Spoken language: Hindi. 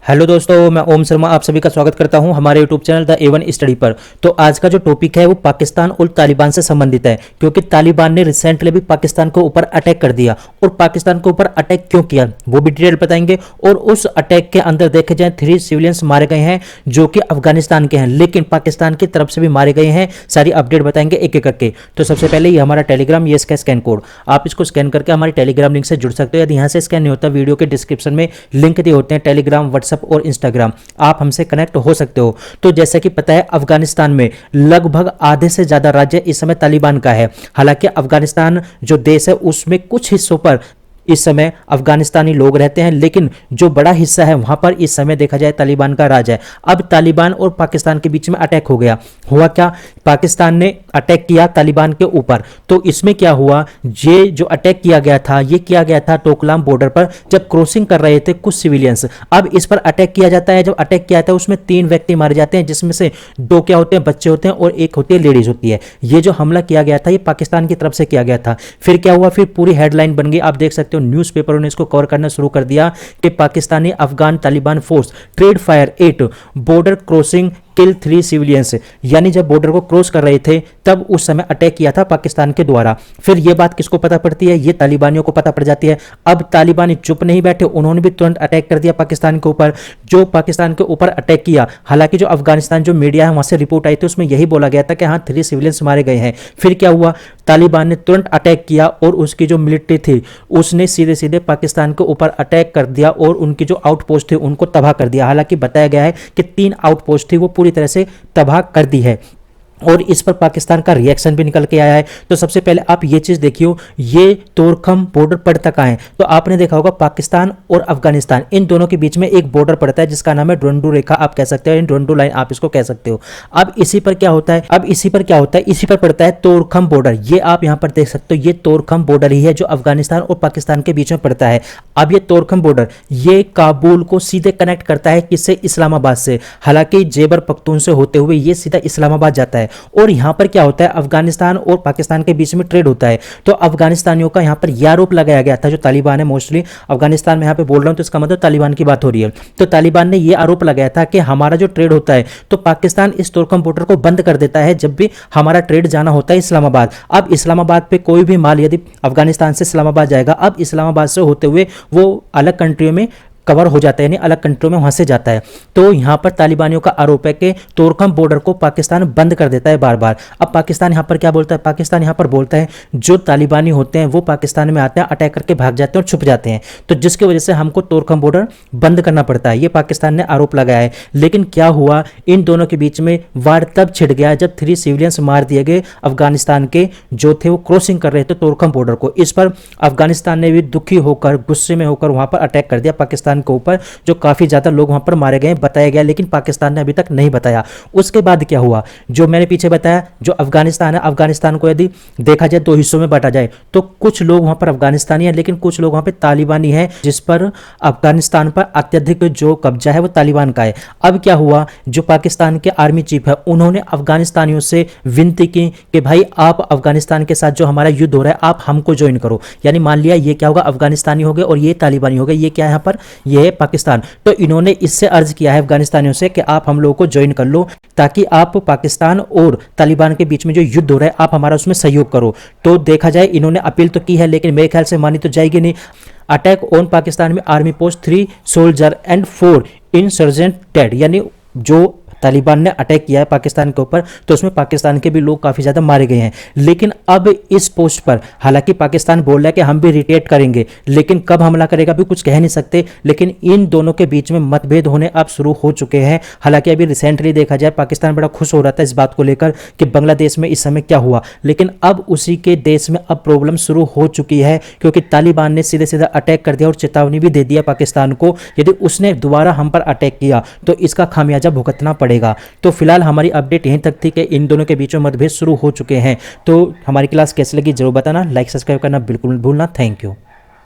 हेलो दोस्तों, मैं ओम शर्मा आप सभी का स्वागत करता हूं हमारे YouTube channel the A1 study पर। तो आज का जो टॉपिक है वो पाकिस्तान और तालिबान से संबंधित है, क्योंकि तालिबान ने रिसेंटली भी पाकिस्तान के ऊपर अटैक कर दिया। और पाकिस्तान के ऊपर अटैक क्यों किया वो भी डिटेल बताएंगे। और उस अटैक के अंदर देखे जाए 3 सिविलियंस मारे गए हैं जो कि अफगानिस्तान के हैं, लेकिन पाकिस्तान की तरफ से भी मारे गए हैं। सारी अपडेट बताएंगे एक एक करके। तो सबसे पहले ये हमारा टेलीग्राम, ये इसका स्कैन कोड, आप इसको स्कैन करके हमारे टेलीग्राम लिंक से जुड़ सकते हो। यदि यहाँ से स्कैन नहीं होता, वीडियो के डिस्क्रिप्शन में लिंक दिए होते हैं टेलीग्राम, व्हाट्सएप और इंस्टाग्राम, आप हमसे कनेक्ट हो सकते हो। तो जैसा कि पता है, अफगानिस्तान में लगभग आधे से ज्यादा राज्य इस समय तालिबान का है। हालांकि अफगानिस्तान जो देश है उसमें कुछ हिस्सों पर इस समय अफगानिस्तानी लोग रहते हैं, लेकिन जो बड़ा हिस्सा है वहां पर इस समय देखा जाए तालिबान का राज है। अब तालिबान और पाकिस्तान के बीच में अटैक हो गया। हुआ क्या, पाकिस्तान ने अटैक किया तालिबान के ऊपर। तो इसमें क्या हुआ, ये जो अटैक किया गया था ये किया गया था डोकलाम बॉर्डर पर, जब क्रॉसिंग कर रहे थे कुछ सिविलियंस। अब इस पर अटैक किया जाता है। जब अटैक किया जाता है उसमें 3 व्यक्ति मारे जाते हैं, जिसमें से 2 क्या होते हैं, बच्चे होते हैं, और 1 होती है लेडीज होती है। ये जो हमला किया गया था ये पाकिस्तान की तरफ से किया गया था। फिर क्या हुआ, फिर पूरी हेडलाइन बन गई, आप देख सकते हो न्यूज़पेपरों ने इसको कवर करना शुरू कर दिया कि Pakistani Afghan Taliban force trade fire 8 border crossing kill 3 civilians. यानी जब बॉर्डर को क्रॉस कर रहे थे तब उस समय अटैक किया था पाकिस्तान के द्वारा। फिर यह बात किसको पता पड़ती है, ये तालिबानियों को पता पड़ जाती है। अब तालिबानी चुप नहीं बैठे, उन्होंने भी तुरंत अटैक कर दिया पाकिस्तान के ऊपर। जो पाकिस्तान के ऊपर अटैक किया, हालांकि जो अफगानिस्तान जो मीडिया है वहां से रिपोर्ट आई थी उसमें यही बोला गया था कि हाँ 3 सिविलियंस मारे गए हैं। फिर क्या हुआ, तालिबान ने तुरंत अटैक किया और उसकी जो मिलिट्री थी उसने सीधे सीधे पाकिस्तान के ऊपर अटैक कर दिया और उनकी जो आउटपोस्ट थी उनको तबाह कर दिया। हालांकि बताया गया है कि 3 आउटपोस्ट थी वो पूरी तरह से तबाह कर दी है, और इस पर पाकिस्तान का रिएक्शन भी निकल के आया है। तो सबसे पहले आप ये चीज देखियो, ये तोरखम बॉर्डर पड़ता कहाँ है, तो आपने देखा होगा पाकिस्तान और अफगानिस्तान इन दोनों के बीच में एक बॉर्डर पड़ता है जिसका नाम है ड्रोंडू रेखा, आप कह सकते हो, ड्रोंडू लाइन आप इसको कह सकते हो। अब इसी पर क्या होता है, इसी पर पड़ता है तोरखम बॉर्डर। ये आप यहां पर देख सकते हो, ये तोरखम बॉर्डर ही है जो अफगानिस्तान और पाकिस्तान के बीच में पड़ता है। अब ये तोरखम बॉर्डर ये काबुल को सीधे कनेक्ट करता है, किससे, इस्लामाबाद से। हालांकि जेबर पख्तून से होते हुए ये सीधा इस्लामाबाद जाता है। और यहां पर क्या होता है, अफगानिस्तान और पाकिस्तान के बीच में ट्रेड होता है। तो अफगानिस्तानियों का यहां पर यह आरोप लगाया गया था, जो तालिबान है, मोस्टली अफगानिस्तान में यहां पे बोल रहा हूं तो इसका मतलब तालिबान की बात हो रही है। तो तालिबान ने यह आरोप लगाया था कि हमारा जो ट्रेड होता है तो पाकिस्तान इस तोरखम बॉर्डर को बंद कर देता है जब भी हमारा ट्रेड जाना होता है इस्लामाबाद। अब इस्लामाबाद पे कोई भी माल यदि अफगानिस्तान से इस्लामाबाद जाएगा, अब इस्लामाबाद से होते हुए वो अलग कंट्रियों में कवर हो जाता है, यानी अलग कंट्रियों में वहां से जाता है। तो यहां पर तालिबानियों का आरोप है कि तोरखम बॉर्डर को पाकिस्तान बंद कर देता है बार बार। अब पाकिस्तान यहां पर क्या बोलता है, पाकिस्तान यहां पर बोलता है जो तालिबानी होते हैं वो पाकिस्तान में आते हैं, अटैक करके भाग जाते हैं और छुप जाते हैं, तो जिसकी वजह से हमको तोरखम बॉर्डर बंद करना पड़ता है। ये पाकिस्तान ने आरोप लगाया है। लेकिन क्या हुआ, इन दोनों के बीच में वार तब छिड़ गया जब 3 सिविलियंस मार दिए गए अफगानिस्तान के, जो थे वो क्रॉसिंग कर रहे थे तोरखम बॉर्डर को। इस पर अफगानिस्तान ने भी दुखी होकर, गुस्से में होकर वहां पर अटैक कर दिया पाकिस्तान के ऊपर, जो काफी ज्यादा लोग वहां पर मारे गए बताया गया, लेकिन पाकिस्तान ने अभी तक नहीं बताया। उसके बाद क्या हुआ, जो मैंने पीछे बताया, जो अफगानिस्तान है, अफगानिस्तान को यदि देखा जाए 2 हिस्सों में बांटा जाए तो कुछ लोग वहां पर अफगानिस्तानी है, लेकिन कुछ लोग वहां पर तालिबानी है, जिस पर अफगानिस्तान पर अत्यधिक जो कब्जा है वो तालिबान का है। अब क्या हुआ, जो पाकिस्तान के आर्मी चीफ है उन्होंने अफगानिस्तानियों से विनती की कि भाई आप अफगानिस्तान के साथ जो हमारा युद्ध हो रहा है आप हमको ज्वाइन करो। यानी मान लिया ये क्या होगा, अफगानिस्तानी हो गए और ये तालिबानी हो गए, ये क्या है यहाँ पर, ये है पाकिस्तान। तो इन्होंने इससे अर्ज किया है अफगानिस्तानियों से कि आप हम लोगों को ज्वाइन कर लो, ताकि आप पाकिस्तान और तालिबान के बीच में जो युद्ध हो रहा है आप हमारा उसमें सहयोग करो। तो देखा जाए इन्होंने अपील तो की है, लेकिन मेरे ख्याल से मानी तो जाएगी नहीं। अटैक ऑन पाकिस्तान में army post 3 soldier and 4 insurgent dead, यानी जो तालिबान ने अटैक किया है पाकिस्तान के ऊपर तो उसमें पाकिस्तान के भी लोग काफी ज्यादा मारे गए हैं। लेकिन अब इस पोस्ट पर हालांकि पाकिस्तान बोल रहा है कि हम भी रिटेट करेंगे, लेकिन कब हमला करेगा भी कुछ कह नहीं सकते। लेकिन इन दोनों के बीच में मतभेद होने अब शुरू हो चुके हैं। हालांकि अभी रिसेंटली देखा जाए पाकिस्तान बड़ा खुश हो रहा था इस बात को लेकर कि बांग्लादेश में इस समय क्या हुआ, लेकिन अब उसी के देश में अब प्रॉब्लम शुरू हो चुकी है, क्योंकि तालिबान ने सीधे सीधा अटैक कर दिया और चेतावनी भी दे दिया पाकिस्तान को, यदि उसने दोबारा हम पर अटैक किया तो इसका खामियाजा भुगतना पड़ेगा। तो फिलहाल हमारी अपडेट यहीं तक थी कि इन दोनों के बीच में मतभेद शुरू हो चुके हैं। तो हमारी क्लास कैसी लगी जरूर बताना, लाइक सब्सक्राइब करना बिल्कुल भूलना। Thank you.